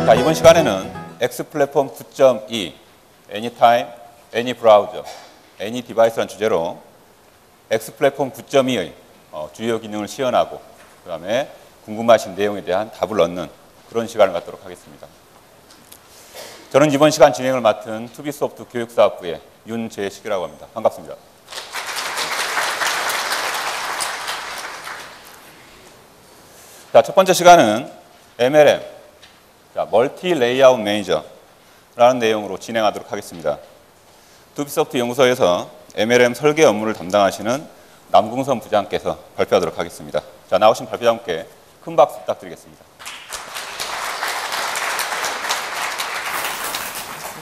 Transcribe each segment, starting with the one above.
자, 이번 시간에는 X 플랫폼 9.2 Anytime, Any Browser, Any Device라는 주제로 X 플랫폼 9.2의 주요 기능을 시연하고 그 다음에 궁금하신 내용에 대한 답을 얻는 그런 시간을 갖도록 하겠습니다. 저는 이번 시간 진행을 맡은 투비소프트 교육사업부의 윤재식이라고 합니다. 반갑습니다. 자, 첫 번째 시간은 MLM, 멀티 레이아웃 매니저라는 내용으로 진행하도록 하겠습니다. 투비소프트 연구소에서 MLM 설계 업무를 담당하시는 남궁선 부장께서 발표하도록 하겠습니다. 자, 나오신 발표자분께 큰 박수 부탁드리겠습니다.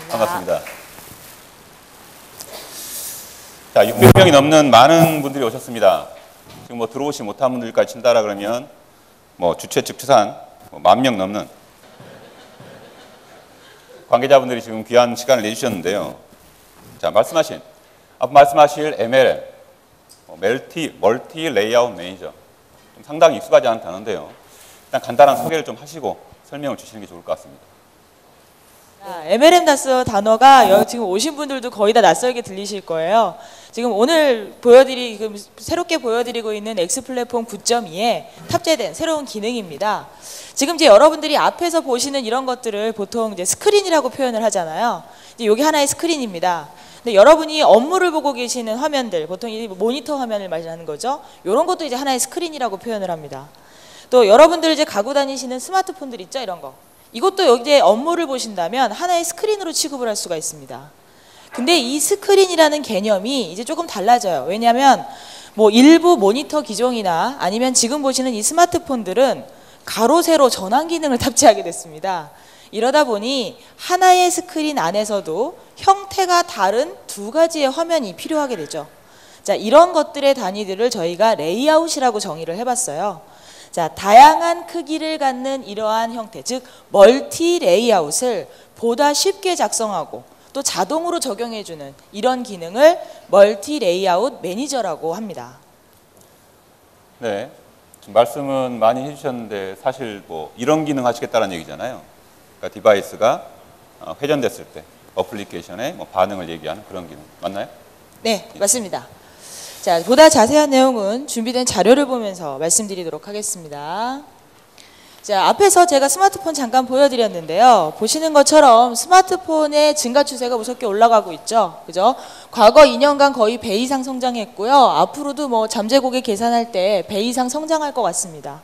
반갑습니다. 자, 600명이 넘는 많은 분들이 오셨습니다. 지금 뭐 들어오지 못한 분들까지 친다라 그러면 뭐 주최 측 추산 10,000명 넘는 관계자분들이 지금 귀한 시간을 내주셨는데요. 자, 앞 말씀하실 MLM, 멀티 레이아웃 매니저, 좀 상당히 익숙하지 않은 단어인데요. 일단 간단한 소개를 좀 하시고 설명을 주시는 게 좋을 것 같습니다. MLM 단어가 지금 오신 분들도 거의 다 낯설게 들리실 거예요. 지금 오늘 새롭게 보여드리고 있는 X 플랫폼 9.2에 탑재된 새로운 기능입니다. 지금 이제 여러분들이 앞에서 보시는 이런 것들을 보통 이제 스크린이라고 표현을 하잖아요. 이제 여기 하나의 스크린입니다. 근데 여러분이 업무를 보고 계시는 화면들, 보통 이 모니터 화면을 말하는 거죠. 이런 것도 이제 하나의 스크린이라고 표현을 합니다. 또 여러분들 이제 가고 다니시는 스마트폰들 있죠, 이런 거. 이것도 여기에 업무를 보신다면 하나의 스크린으로 취급을 할 수가 있습니다. 근데 이 스크린이라는 개념이 이제 조금 달라져요. 왜냐하면 뭐 일부 모니터 기종이나 아니면 지금 보시는 이 스마트폰들은 가로 세로 전환 기능을 탑재하게 됐습니다. 이러다 보니 하나의 스크린 안에서도 형태가 다른 두 가지의 화면이 필요하게 되죠. 자, 이런 것들의 단위들을 저희가 레이아웃이라고 정의를 해봤어요. 자, 다양한 크기를 갖는 이러한 형태, 즉 멀티 레이아웃을 보다 쉽게 작성하고 또 자동으로 적용해주는 이런 기능을 멀티 레이아웃 매니저라고 합니다. 네, 지금 말씀은 많이 해주셨는데 사실 뭐 이런 기능 하시겠다는 얘기잖아요. 그러니까 디바이스가 회전됐을 때 어플리케이션의 뭐 반응을 얘기하는 그런 기능 맞나요? 네, 맞습니다. 자, 보다 자세한 내용은 준비된 자료를 보면서 말씀드리도록 하겠습니다. 자, 앞에서 제가 스마트폰 잠깐 보여드렸는데요. 보시는 것처럼 스마트폰의 증가 추세가 무섭게 올라가고 있죠. 그죠? 과거 2년간 거의 배 이상 성장했고요. 앞으로도 뭐 잠재 고객 계산할 때 배 이상 성장할 것 같습니다.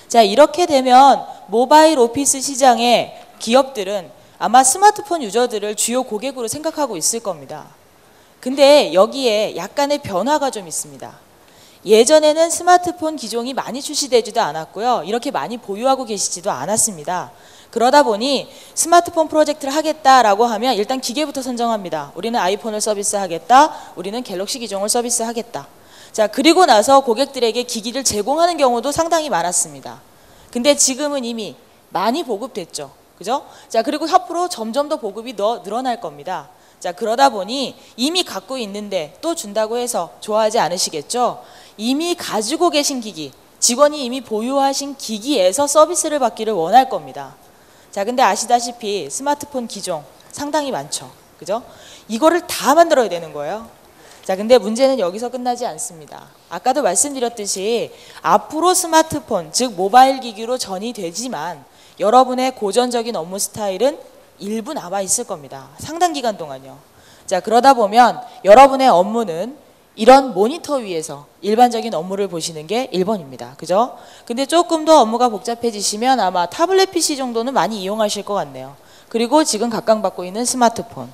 자, 이렇게 되면 모바일 오피스 시장의 기업들은 아마 스마트폰 유저들을 주요 고객으로 생각하고 있을 겁니다. 근데 여기에 약간의 변화가 좀 있습니다. 예전에는 스마트폰 기종이 많이 출시되지도 않았고요. 이렇게 많이 보유하고 계시지도 않았습니다. 그러다 보니 스마트폰 프로젝트를 하겠다라고 하면 일단 기계부터 선정합니다. 우리는 아이폰을 서비스하겠다. 우리는 갤럭시 기종을 서비스하겠다. 자, 그리고 나서 고객들에게 기기를 제공하는 경우도 상당히 많았습니다. 근데 지금은 이미 많이 보급됐죠. 그죠? 자, 그리고 앞으로 점점 더 보급이 늘어날 겁니다. 자, 그러다 보니 이미 갖고 있는데 또 준다고 해서 좋아하지 않으시겠죠? 이미 가지고 계신 기기, 직원이 이미 보유하신 기기에서 서비스를 받기를 원할 겁니다. 자, 근데 아시다시피 스마트폰 기종 상당히 많죠. 그죠? 이거를 다 만들어야 되는 거예요. 자, 근데 문제는 여기서 끝나지 않습니다. 아까도 말씀드렸듯이 앞으로 스마트폰, 즉 모바일 기기로 전이 되지만 여러분의 고전적인 업무 스타일은 일부 남아 있을 겁니다. 상당 기간 동안요. 자, 그러다 보면 여러분의 업무는 이런 모니터 위에서 일반적인 업무를 보시는 게 1번입니다. 그죠? 근데 조금 더 업무가 복잡해지시면 아마 타블렛 PC 정도는 많이 이용하실 것 같네요. 그리고 지금 각광받고 있는 스마트폰.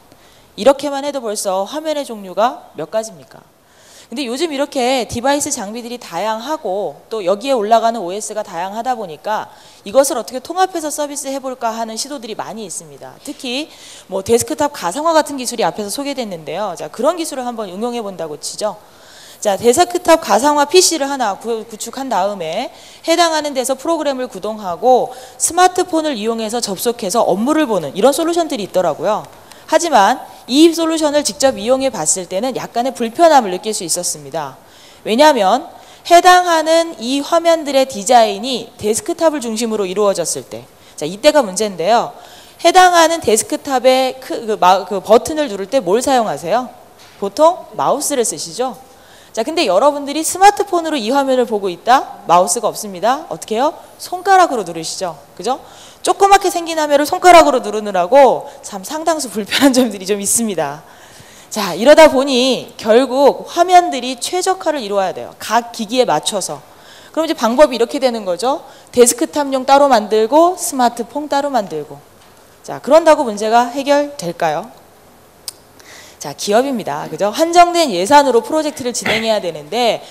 이렇게만 해도 벌써 화면의 종류가 몇 가지입니까? 근데 요즘 이렇게 디바이스 장비들이 다양하고 또 여기에 올라가는 OS가 다양하다 보니까 이것을 어떻게 통합해서 서비스 해볼까 하는 시도들이 많이 있습니다. 특히 뭐 데스크탑 가상화 같은 기술이 앞에서 소개됐는데요. 자, 그런 기술을 한번 응용해 본다고 치죠. 자, 데스크탑 가상화 PC를 하나 구축한 다음에 해당하는 데서 프로그램을 구동하고 스마트폰을 이용해서 접속해서 업무를 보는 이런 솔루션들이 있더라고요. 하지만 이 솔루션을 직접 이용해 봤을 때는 약간의 불편함을 느낄 수 있었습니다. 왜냐하면 해당하는 이 화면들의 디자인이 데스크탑을 중심으로 이루어졌을 때, 자, 이때가 문제인데요. 해당하는 데스크탑의 그 버튼을 누를 때 뭘 사용하세요? 보통 마우스를 쓰시죠? 자, 근데 여러분들이 스마트폰으로 이 화면을 보고 있다? 마우스가 없습니다. 어떻게 해요? 손가락으로 누르시죠. 그죠? 조그맣게 생긴 화면을 손가락으로 누르느라고 참 상당수 불편한 점들이 좀 있습니다. 자, 이러다 보니 결국 화면들이 최적화를 이루어야 돼요. 각 기기에 맞춰서. 그럼 이제 방법이 이렇게 되는 거죠. 데스크탑용 따로 만들고 스마트폰 따로 만들고. 자, 그런다고 문제가 해결될까요? 자, 기업입니다. 그죠? 한정된 예산으로 프로젝트를 진행해야 되는데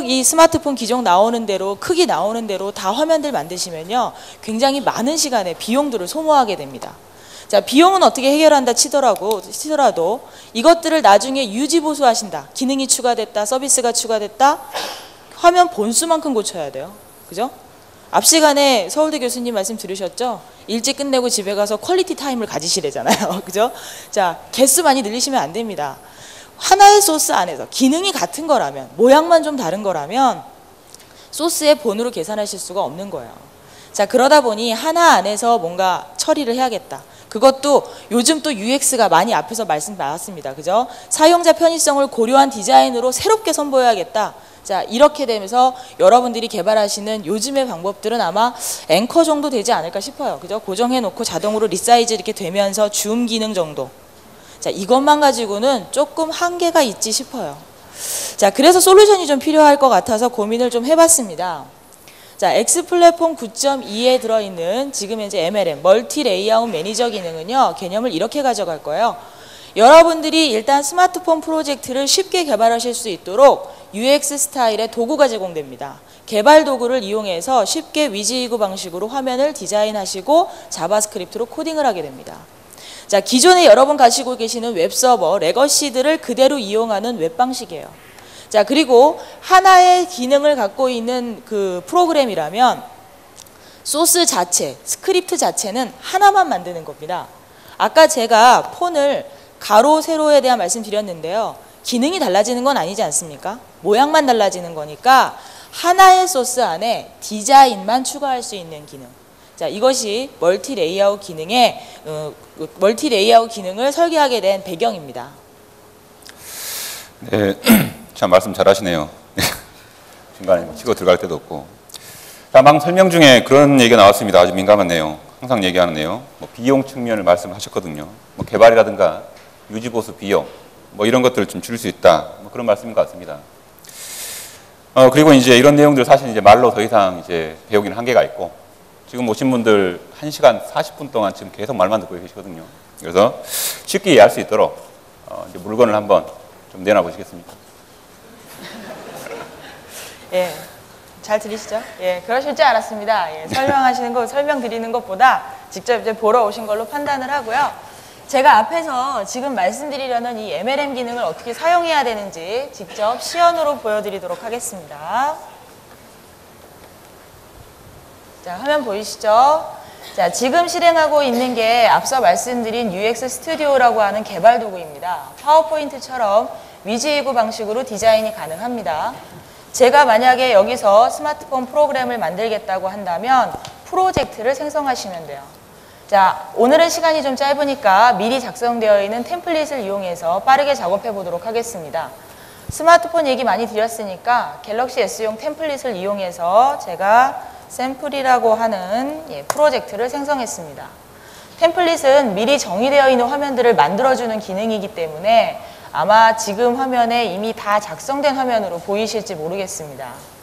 이 스마트폰 기종 나오는 대로 크기 나오는 대로 다 화면들 만드시면요. 굉장히 많은 시간에 비용들을 소모하게 됩니다. 자, 비용은 어떻게 해결한다 치더라도 이것들을 나중에 유지 보수하신다. 기능이 추가됐다. 서비스가 추가됐다. 화면 본수만큼 고쳐야 돼요. 그죠? 앞 시간에 서울대 교수님 말씀 들으셨죠? 일찍 끝내고 집에 가서 퀄리티 타임을 가지시래잖아요. 그죠? 자, 개수 많이 늘리시면 안 됩니다. 하나의 소스 안에서 기능이 같은 거라면, 모양만 좀 다른 거라면 소스의 본으로 계산하실 수가 없는 거예요. 자, 그러다 보니 하나 안에서 뭔가 처리를 해야겠다. 그것도 요즘 또 UX가 많이 앞에서 말씀 나왔습니다. 그죠? 사용자 편의성을 고려한 디자인으로 새롭게 선보여야겠다. 자, 이렇게 되면서 여러분들이 개발하시는 요즘의 방법들은 아마 앵커 정도 되지 않을까 싶어요. 그죠? 고정해 놓고 자동으로 리사이즈 이렇게 되면서 줌 기능 정도. 자, 이것만 가지고는 조금 한계가 있지 싶어요. 자, 그래서 솔루션이 좀 필요할 것 같아서 고민을 좀 해봤습니다. 자, X 플랫폼 9.2에 들어있는 지금 현재 MLM, 멀티 레이아웃 매니저 기능은요, 개념을 이렇게 가져갈 거예요. 여러분들이 일단 스마트폰 프로젝트를 쉽게 개발하실 수 있도록 UX 스타일의 도구가 제공됩니다. 개발 도구를 이용해서 쉽게 위지이구 방식으로 화면을 디자인하시고 자바스크립트로 코딩을 하게 됩니다. 자, 기존에 여러분 가지고 계시는 웹서버, 레거시들을 그대로 이용하는 웹 방식이에요. 자, 그리고 하나의 기능을 갖고 있는 그 프로그램이라면 소스 자체, 스크립트 자체는 하나만 만드는 겁니다. 아까 제가 폰을 가로, 세로에 대한 말씀 드렸는데요. 기능이 달라지는 건 아니지 않습니까? 모양만 달라지는 거니까 하나의 소스 안에 디자인만 추가할 수 있는 기능. 자, 이것이 멀티 레이아웃 기능의 멀티 레이아웃 기능을 설계하게 된 배경입니다. 네, 참 말씀 잘하시네요. 중간에 치고 들어갈 때도 없고. 다만 설명 중에 그런 얘기가 나왔습니다. 아주 민감한 내용, 항상 얘기하는 내용. 뭐 비용 측면을 말씀하셨거든요. 뭐 개발이라든가 유지보수 비용, 뭐 이런 것들을 좀 줄일 수 있다. 뭐 그런 말씀인 것 같습니다. 그리고 이제 이런 내용들 사실 이제 말로 더 이상 이제 배우기는 한계가 있고, 지금 오신 분들 1시간 40분 동안 지금 계속 말만 듣고 계시거든요. 그래서 쉽게 이해할 수 있도록 이제 물건을 한번 좀 내놔 보시겠습니까? 예, 잘 들리시죠? 예, 그러실 줄 알았습니다. 예, 설명드리는 것보다 직접 이제 보러 오신 걸로 판단을 하고요. 제가 앞에서 지금 말씀드리려는 이 MLM 기능을 어떻게 사용해야 되는지 직접 시연으로 보여드리도록 하겠습니다. 자, 화면 보이시죠? 자, 지금 실행하고 있는 게 앞서 말씀드린 UX 스튜디오라고 하는 개발 도구입니다. 파워포인트처럼 위지이구 방식으로 디자인이 가능합니다. 제가 만약에 여기서 스마트폰 프로그램을 만들겠다고 한다면 프로젝트를 생성하시면 돼요. 자, 오늘은 시간이 좀 짧으니까 미리 작성되어 있는 템플릿을 이용해서 빠르게 작업해 보도록 하겠습니다. 스마트폰 얘기 많이 드렸으니까 갤럭시 S용 템플릿을 이용해서 제가 샘플이라고 하는 프로젝트를 생성했습니다. 템플릿은 미리 정의되어 있는 화면들을 만들어주는 기능이기 때문에 아마 지금 화면에 이미 다 작성된 화면으로 보이실지 모르겠습니다.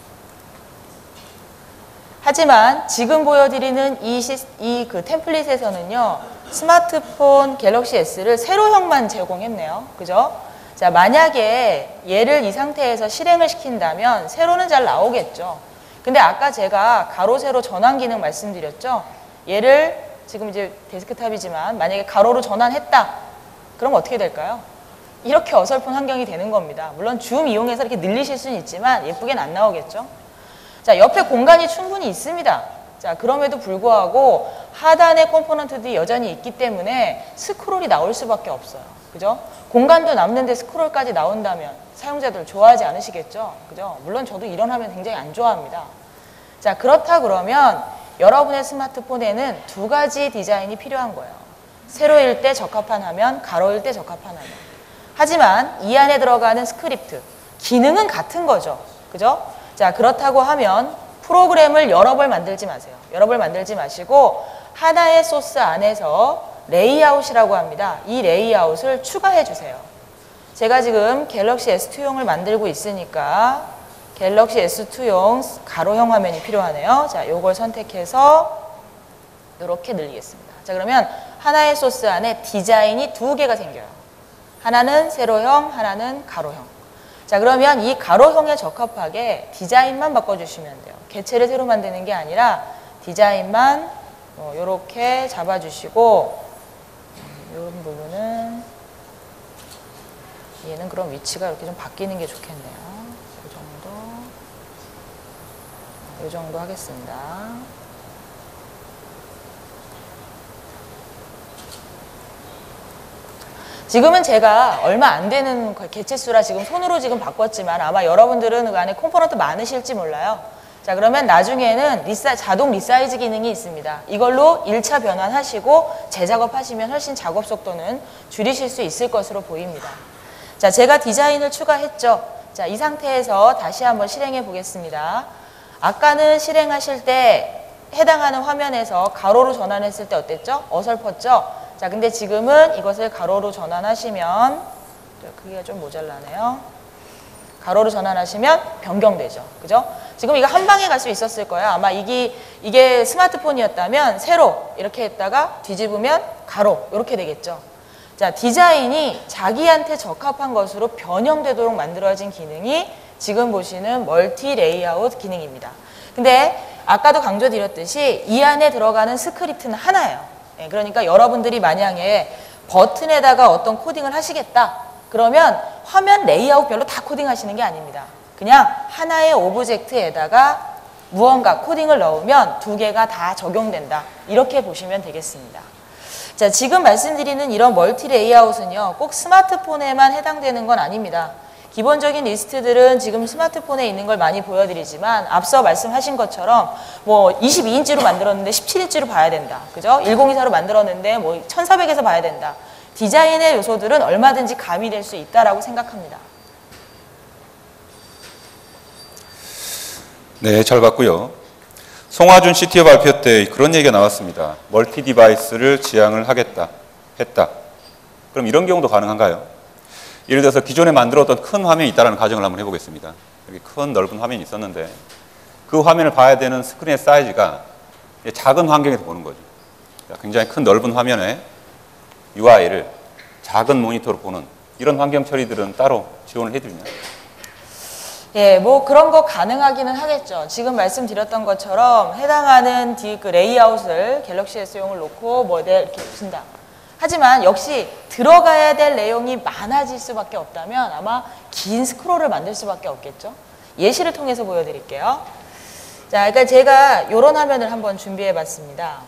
하지만 지금 보여드리는 이 템플릿에서는요, 스마트폰 갤럭시 S를 세로형만 제공했네요. 그죠? 자, 만약에 얘를 이 상태에서 실행을 시킨다면 세로는 잘 나오겠죠. 근데 아까 제가 가로, 세로 전환 기능 말씀드렸죠? 얘를 지금 이제 데스크탑이지만 만약에 가로로 전환했다. 그럼 어떻게 될까요? 이렇게 어설픈 환경이 되는 겁니다. 물론 줌 이용해서 이렇게 늘리실 수는 있지만 예쁘게는 안 나오겠죠? 자, 옆에 공간이 충분히 있습니다. 자, 그럼에도 불구하고 하단에 컴포넌트들이 여전히 있기 때문에 스크롤이 나올 수밖에 없어요. 그죠? 공간도 남는데 스크롤까지 나온다면 사용자들 좋아하지 않으시겠죠? 그죠? 물론 저도 이런 화면 굉장히 안 좋아합니다. 자, 그렇다 그러면 여러분의 스마트폰에는 두 가지 디자인이 필요한 거예요. 세로일 때 적합한 화면, 가로일 때 적합한 화면. 하지만 이 안에 들어가는 스크립트, 기능은 같은 거죠. 그죠? 자, 그렇다고 하면 프로그램을 여러 벌 만들지 마세요. 여러 벌 만들지 마시고 하나의 소스 안에서 레이아웃이라고 합니다. 이 레이아웃을 추가해 주세요. 제가 지금 갤럭시 S2용을 만들고 있으니까 갤럭시 S2용 가로형 화면이 필요하네요. 자, 요걸 선택해서 이렇게 늘리겠습니다. 자, 그러면 하나의 소스 안에 디자인이 두 개가 생겨요. 하나는 세로형, 하나는 가로형. 자, 그러면 이 가로형에 적합하게 디자인만 바꿔주시면 돼요. 개체를 새로 만드는 게 아니라 디자인만 이렇게 잡아주시고 이런 부분은 얘는 그럼 위치가 이렇게 좀 바뀌는 게 좋겠네요. 이 정도 하겠습니다. 지금은 제가 얼마 안 되는 개체수라 지금 손으로 지금 바꿨지만 아마 여러분들은 그 안에 컴포넌트 많으실지 몰라요. 자, 그러면 나중에는 자동 리사이즈 기능이 있습니다. 이걸로 1차 변환하시고 재작업하시면 훨씬 작업 속도는 줄이실 수 있을 것으로 보입니다. 자, 제가 디자인을 추가했죠. 자, 이 상태에서 다시 한번 실행해 보겠습니다. 아까는 실행하실 때 해당하는 화면에서 가로로 전환했을 때 어땠죠? 어설펐죠? 자, 근데 지금은 이것을 가로로 전환하시면, 크기가 좀 모자라네요. 가로로 전환하시면 변경되죠. 그죠? 지금 이거 한 방에 갈 수 있었을 거예요. 아마 이게 스마트폰이었다면 세로 이렇게 했다가 뒤집으면 가로 이렇게 되겠죠. 자, 디자인이 자기한테 적합한 것으로 변형되도록 만들어진 기능이 지금 보시는 멀티 레이아웃 기능입니다. 근데 아까도 강조드렸듯이 이 안에 들어가는 스크립트는 하나예요. 그러니까 여러분들이 만약에 버튼에다가 어떤 코딩을 하시겠다. 그러면 화면 레이아웃별로 다 코딩하시는 게 아닙니다. 그냥 하나의 오브젝트에다가 무언가 코딩을 넣으면 두 개가 다 적용된다. 이렇게 보시면 되겠습니다. 자, 지금 말씀드리는 이런 멀티 레이아웃은요, 꼭 스마트폰에만 해당되는 건 아닙니다. 기본적인 리스트들은 지금 스마트폰에 있는 걸 많이 보여드리지만 앞서 말씀하신 것처럼 뭐 22인치로 만들었는데 17인치로 봐야 된다. 그죠? 1024로 만들었는데 뭐 1400에서 봐야 된다. 디자인의 요소들은 얼마든지 가미될 수 있다라고 생각합니다. 네, 잘 봤고요. 송하준 CTO 발표 때 그런 얘기가 나왔습니다. 멀티 디바이스를 지향을 했다. 그럼 이런 경우도 가능한가요? 예를 들어서 기존에 만들었던 큰 화면이 있다는 가정을 한번 해보겠습니다. 여기 큰 넓은 화면이 있었는데 그 화면을 봐야 되는 스크린의 사이즈가 작은 환경에서 보는 거죠. 굉장히 큰 넓은 화면에 UI를 작은 모니터로 보는 이런 환경 처리들은 따로 지원을 해드리나요? 예, 뭐 그런 거 가능하기는 하겠죠. 지금 말씀드렸던 것처럼 해당하는 그 레이아웃을 갤럭시 S용을 놓고 모델 이렇게 준다. 하지만 역시 들어가야 될 내용이 많아질 수밖에 없다면 아마 긴 스크롤을 만들 수밖에 없겠죠. 예시를 통해서 보여드릴게요. 자, 그러니까 제가 이런 화면을 한번 준비해 봤습니다.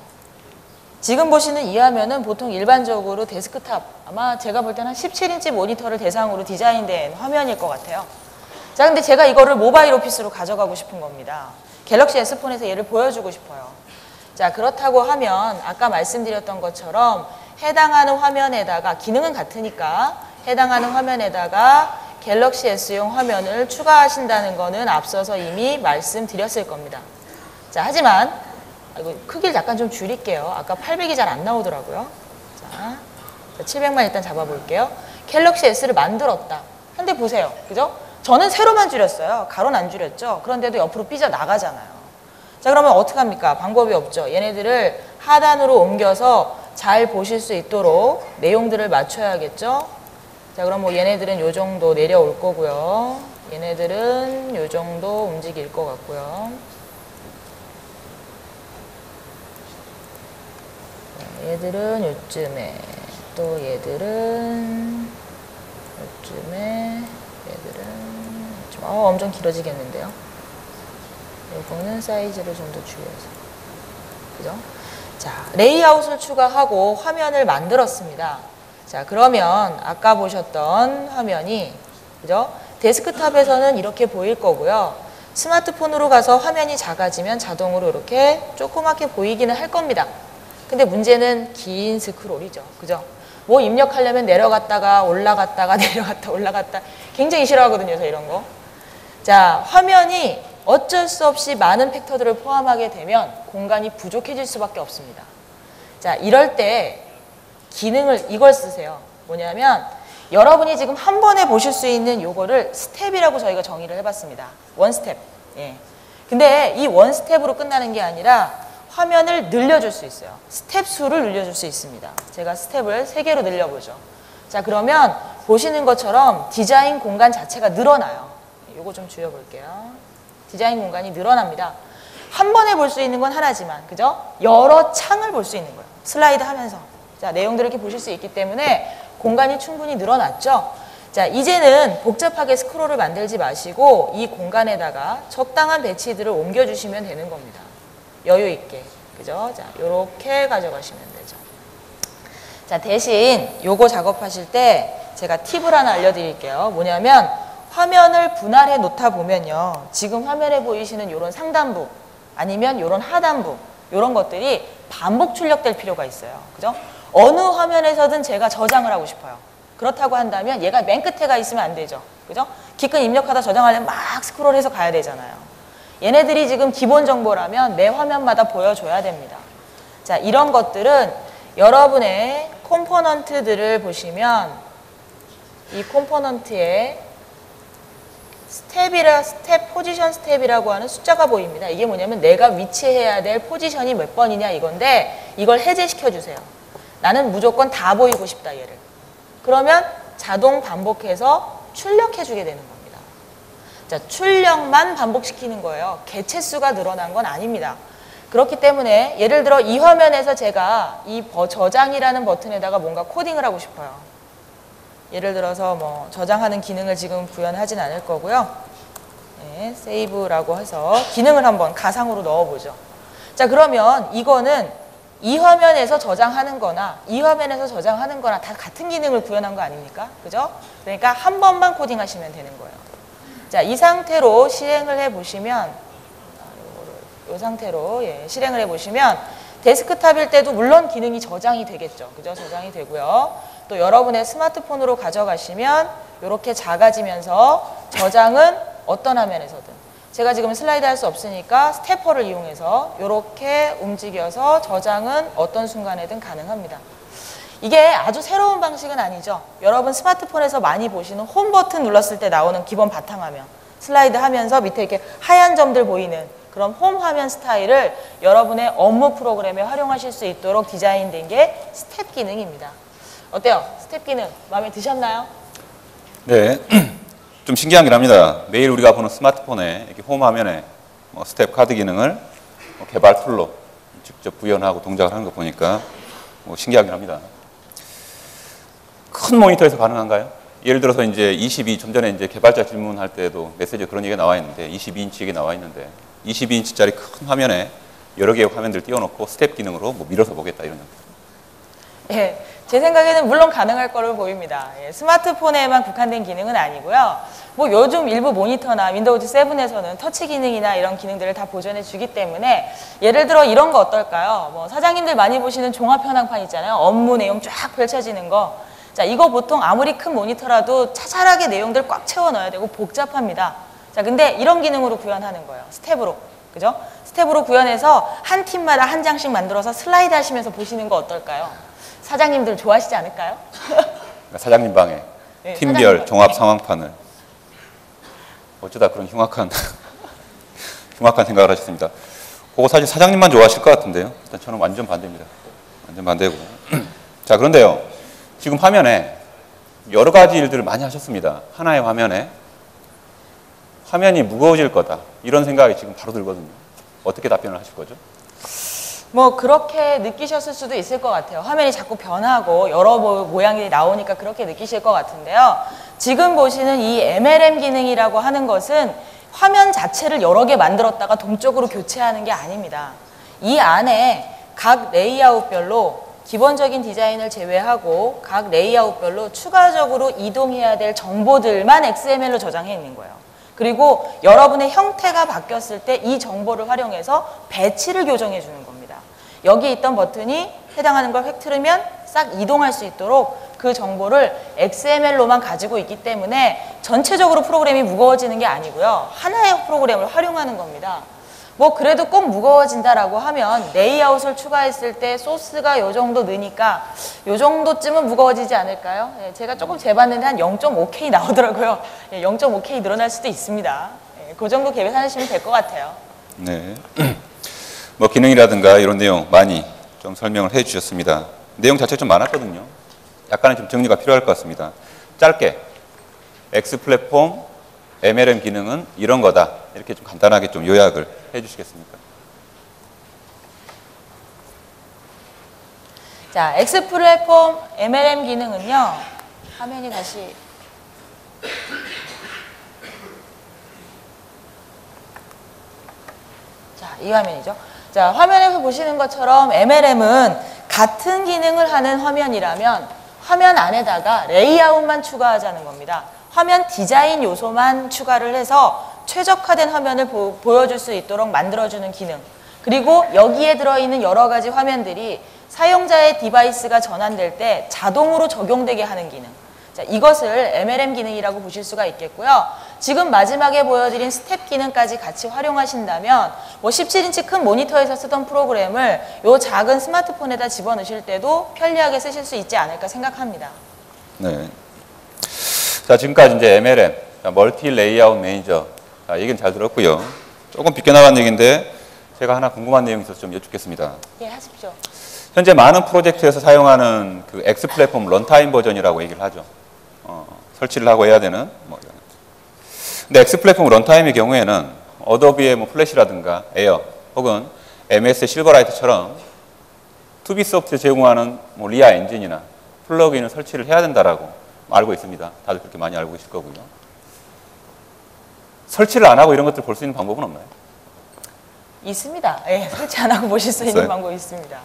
지금 보시는 이 화면은 보통 일반적으로 데스크탑, 아마 제가 볼 때는 한 17인치 모니터를 대상으로 디자인된 화면일 것 같아요. 자, 근데 제가 이거를 모바일 오피스로 가져가고 싶은 겁니다. 갤럭시 S폰에서 얘를 보여주고 싶어요. 자, 그렇다고 하면 아까 말씀드렸던 것처럼 해당하는 화면에다가 기능은 같으니까 해당하는 화면에다가 갤럭시 S용 화면을 추가하신다는 거는 앞서서 이미 말씀드렸을 겁니다. 자, 하지만 이거 크기를 약간 좀 줄일게요. 아까 800이 잘 안 나오더라고요. 자, 700만 일단 잡아볼게요. 갤럭시 S를 만들었다. 근데 보세요. 그죠? 저는 세로만 줄였어요. 가로는 안 줄였죠. 그런데도 옆으로 삐져나가잖아요. 자, 그러면 어떻게 합니까? 방법이 없죠. 얘네들을 하단으로 옮겨서 잘 보실 수 있도록 내용들을 맞춰야겠죠. 자, 그럼 뭐 얘네들은 요 정도 내려올 거고요. 얘네들은 요 정도 움직일 것 같고요. 얘들은 요쯤에, 또 얘들은 요쯤에, 얘들은 좀, 엄청 길어지겠는데요. 요거는 사이즈를 좀 더 줄여서. 그죠? 자, 레이아웃을 추가하고 화면을 만들었습니다. 자, 그러면 아까 보셨던 화면이, 그죠? 데스크탑에서는 이렇게 보일 거고요. 스마트폰으로 가서 화면이 작아지면 자동으로 이렇게 조그맣게 보이기는 할 겁니다. 근데 문제는 긴 스크롤이죠. 그죠? 뭐 입력하려면 내려갔다가 올라갔다가 내려갔다 올라갔다 굉장히 싫어하거든요. 저 이런 거. 자, 화면이 어쩔 수 없이 많은 팩터들을 포함하게 되면 공간이 부족해질 수밖에 없습니다. 자, 이럴 때 기능을 이걸 쓰세요. 뭐냐면 여러분이 지금 한 번에 보실 수 있는 요거를 스텝이라고 저희가 정의를 해봤습니다. 원 스텝. 예. 근데 이 원 스텝으로 끝나는 게 아니라 화면을 늘려줄 수 있어요. 스텝 수를 늘려줄 수 있습니다. 제가 스텝을 3개로 늘려보죠. 자, 그러면 보시는 것처럼 디자인 공간 자체가 늘어나요. 요거 좀 줄여볼게요. 디자인 공간이 늘어납니다. 한 번에 볼 수 있는 건 하나지만, 그죠? 여러 창을 볼 수 있는 거예요. 슬라이드 하면서. 자, 내용들을 이렇게 보실 수 있기 때문에 공간이 충분히 늘어났죠? 자, 이제는 복잡하게 스크롤을 만들지 마시고 이 공간에다가 적당한 배치들을 옮겨주시면 되는 겁니다. 여유 있게. 그죠? 자, 요렇게 가져가시면 되죠. 자, 대신 요거 작업하실 때 제가 팁을 하나 알려드릴게요. 뭐냐면 화면을 분할해 놓다 보면요. 지금 화면에 보이시는 요런 상단부 아니면 요런 하단부 요런 것들이 반복 출력될 필요가 있어요. 그죠? 어느 화면에서든 제가 저장을 하고 싶어요. 그렇다고 한다면 얘가 맨 끝에 가 있으면 안 되죠. 그죠? 기껏 입력하다 저장하려면 막 스크롤해서 가야 되잖아요. 얘네들이 지금 기본 정보라면 매 화면마다 보여줘야 됩니다. 자, 이런 것들은 여러분의 컴포넌트들을 보시면 이 컴포넌트에 스텝, 포지션 스텝이라고 하는 숫자가 보입니다. 이게 뭐냐면 내가 위치해야 될 포지션이 몇 번이냐 이건데 이걸 해제시켜 주세요. 나는 무조건 다 보이고 싶다 얘를. 그러면 자동 반복해서 출력해 주게 되는 겁니다. 자, 출력만 반복시키는 거예요. 개체 수가 늘어난 건 아닙니다. 그렇기 때문에 예를 들어 이 화면에서 제가 이 저장이라는 버튼에다가 뭔가 코딩을 하고 싶어요. 예를 들어서 뭐 저장하는 기능을 지금 구현하진 않을 거고요. 네, 세이브라고 해서 기능을 한번 가상으로 넣어보죠. 자, 그러면 이거는 이 화면에서 저장하는 거나 이 화면에서 저장하는 거나 다 같은 기능을 구현한 거 아닙니까? 그죠? 그러니까 한 번만 코딩하시면 되는 거예요. 자, 이 상태로 실행을 해보시면 이 상태로 실행을 해보시면 데스크탑일 때도 물론 기능이 저장이 되겠죠. 그죠? 저장이 되고요. 또 여러분의 스마트폰으로 가져가시면 이렇게 작아지면서 저장은 어떤 화면에서든 제가 지금 슬라이드 할 수 없으니까 스태퍼를 이용해서 이렇게 움직여서 저장은 어떤 순간에든 가능합니다. 이게 아주 새로운 방식은 아니죠. 여러분 스마트폰에서 많이 보시는 홈 버튼 눌렀을 때 나오는 기본 바탕화면 슬라이드 하면서 밑에 이렇게 하얀 점들 보이는 그런 홈 화면 스타일을 여러분의 업무 프로그램에 활용하실 수 있도록 디자인된 게 스텝 기능입니다. 어때요? 스텝 기능 마음에 드셨나요? 네, 좀 신기한 게 합니다. 매일 우리가 보는 스마트폰에 이렇게 홈 화면에 스텝 카드 기능을 개발 툴로 직접 구현하고 동작을 하는 거 보니까 신기하긴 합니다. 큰 모니터에서 가능한가요? 예를 들어서 이제 22, 좀 전에 이제 개발자 질문할 때도 메시지에 그런 얘기가 나와 있는데 22인치 얘기 나와 있는데 22인치짜리 큰 화면에 여러 개의 화면들 띄워놓고 스텝 기능으로 밀어서 보겠다 이런 얘기. 예, 제 생각에는 물론 가능할 거로 보입니다. 예, 스마트폰에만 국한된 기능은 아니고요. 뭐 요즘 일부 모니터나 윈도우즈 7에서는 터치 기능이나 이런 기능들을 다 보존해 주기 때문에 예를 들어 이런 거 어떨까요? 뭐 사장님들 많이 보시는 종합 현황판 있잖아요. 업무 내용 쫙 펼쳐지는 거. 자, 이거 보통 아무리 큰 모니터라도 차차하게 내용들 꽉 채워 넣어야 되고 복잡합니다. 자, 근데 이런 기능으로 구현하는 거예요. 스텝으로. 그죠? 스텝으로 구현해서 한 팀마다 한 장씩 만들어서 슬라이드 하시면서 보시는 거 어떨까요? 사장님들 좋아하시지 않을까요? 사장님 방에 네, 팀별 사장님 종합 상황판을 어쩌다 그런 흉악한 생각을 하셨습니다. 그거 사실 사장님만 좋아하실 것 같은데요. 일단 저는 완전 반대입니다. 완전 반대고. 자, 그런데요. 지금 화면에 여러 가지 일들을 많이 하셨습니다. 하나의 화면이 무거워질 거다. 이런 생각이 지금 바로 들거든요. 어떻게 답변을 하실 거죠? 뭐 그렇게 느끼셨을 수도 있을 것 같아요. 화면이 자꾸 변하고 여러 모양이 나오니까 그렇게 느끼실 것 같은데요. 지금 보시는 이 MLM 기능이라고 하는 것은 화면 자체를 여러 개 만들었다가 동적으로 교체하는 게 아닙니다. 이 안에 각 레이아웃별로 기본적인 디자인을 제외하고 각 레이아웃별로 추가적으로 이동해야 될 정보들만 XML로 저장해 있는 거예요. 그리고 여러분의 형태가 바뀌었을 때 이 정보를 활용해서 배치를 교정해 주는 겁니다. 여기 있던 버튼이 해당하는 걸 획 틀으면 싹 이동할 수 있도록 그 정보를 XML로만 가지고 있기 때문에 전체적으로 프로그램이 무거워지는 게 아니고요. 하나의 프로그램을 활용하는 겁니다. 뭐 그래도 꼭 무거워진다라고 하면 레이아웃을 추가했을 때 소스가 요 정도 느니까 요 정도쯤은 무거워지지 않을까요? 예, 제가 조금 재봤는데 한 0.5K 나오더라고요. 예, 0.5K 늘어날 수도 있습니다. 예, 그 정도 계획하시면 될 것 같아요. 네. 뭐 기능이라든가 이런 내용 많이 좀 설명을 해 주셨습니다. 내용 자체가 좀 많았거든요. 약간은 좀 정리가 필요할 것 같습니다. 짧게 X 플랫폼 MLM 기능은 이런 거다. 이렇게 좀 간단하게 좀 요약을 해 주시겠습니까? 자, X 플랫폼 MLM 기능은요. 화면이 다시 자, 이 화면이죠. 자, 화면에서 보시는 것처럼 MLM은 같은 기능을 하는 화면이라면 화면 안에다가 레이아웃만 추가하자는 겁니다. 화면 디자인 요소만 추가를 해서 최적화된 화면을 보여줄 수 있도록 만들어주는 기능. 그리고 여기에 들어있는 여러 가지 화면들이 사용자의 디바이스가 전환될 때 자동으로 적용되게 하는 기능. 자, 이것을 MLM 기능이라고 보실 수가 있겠고요. 지금 마지막에 보여드린 스텝 기능까지 같이 활용하신다면 뭐 17인치 큰 모니터에서 쓰던 프로그램을 요 작은 스마트폰에다 집어넣으실 때도 편리하게 쓰실 수 있지 않을까 생각합니다. 네. 자, 지금까지 이제 MLM, 멀티 레이아웃 매니저. 자, 얘기는 잘 들었고요. 조금 비껴나간 얘기인데 제가 하나 궁금한 내용이 있어서 좀 여쭙겠습니다. 예, 하십시오. 현재 많은 프로젝트에서 사용하는 그 X 플랫폼 런타임 버전이라고 얘기를 하죠. 설치를 하고 해야 되는 뭐 이런. 근데 X 플랫폼 런타임의 경우에는 어도비의 뭐 플래시라든가 에어 혹은 MS 실버라이트처럼 투비소프트 제공하는 뭐 리아 엔진이나 플러그인을 설치를 해야 된다라고 알고 있습니다. 다들 그렇게 많이 알고 계실 거고요. 설치를 안 하고 이런 것들 볼 수 있는 방법은 없나요? 있습니다. 예, 설치 안 하고 보실 수 있는 있어요? 방법이 있습니다.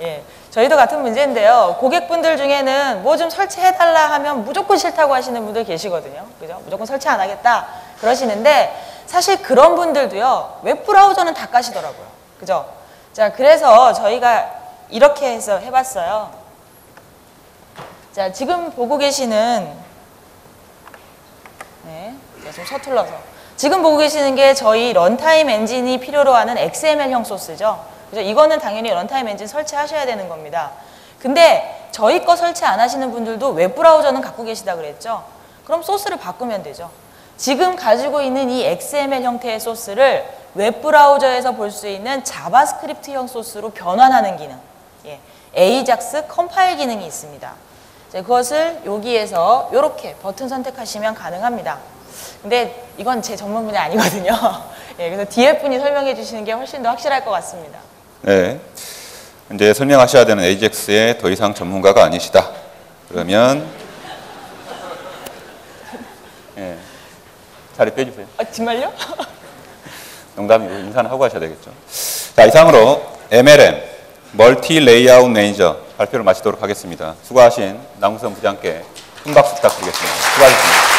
예, 저희도 같은 문제인데요. 고객분들 중에는 뭐 좀 설치해달라 하면 무조건 싫다고 하시는 분들 계시거든요. 그죠? 무조건 설치 안 하겠다 그러시는데 사실 그런 분들도요. 웹브라우저는 다 까시더라고요. 그죠? 자, 그래서 저희가 이렇게 해서 해봤어요. 자, 지금 보고 계시는 네, 좀 서툴러서 지금 보고 계시는 게 저희 런타임 엔진이 필요로 하는 XML형 소스죠. 그죠? 이거는 당연히 런타임 엔진 설치하셔야 되는 겁니다. 근데 저희 거 설치 안 하시는 분들도 웹브라우저는 갖고 계시다 그랬죠? 그럼 소스를 바꾸면 되죠. 지금 가지고 있는 이 XML 형태의 소스를 웹브라우저에서 볼 수 있는 자바스크립트형 소스로 변환하는 기능. 예, AJAX 컴파일 기능이 있습니다. 그것을 여기에서 이렇게 버튼 선택하시면 가능합니다. 근데 이건 제 전문 분야 아니거든요. 예, 그래서 뒤에 분이 설명해 주시는 게 훨씬 더 확실할 것 같습니다. 네. 이제 설명하셔야 되는 AJAX의 더 이상 전문가가 아니시다. 그러면 예, 자리 빼주세요. 아, 정말요? 농담이고 인사는 하고 하셔야 되겠죠. 자, 이상으로 MLM 멀티 레이아웃 매니저 발표를 마치도록 하겠습니다. 수고하신 남궁선 부장께 큰 박수 부탁드리겠습니다. 수고하셨습니다.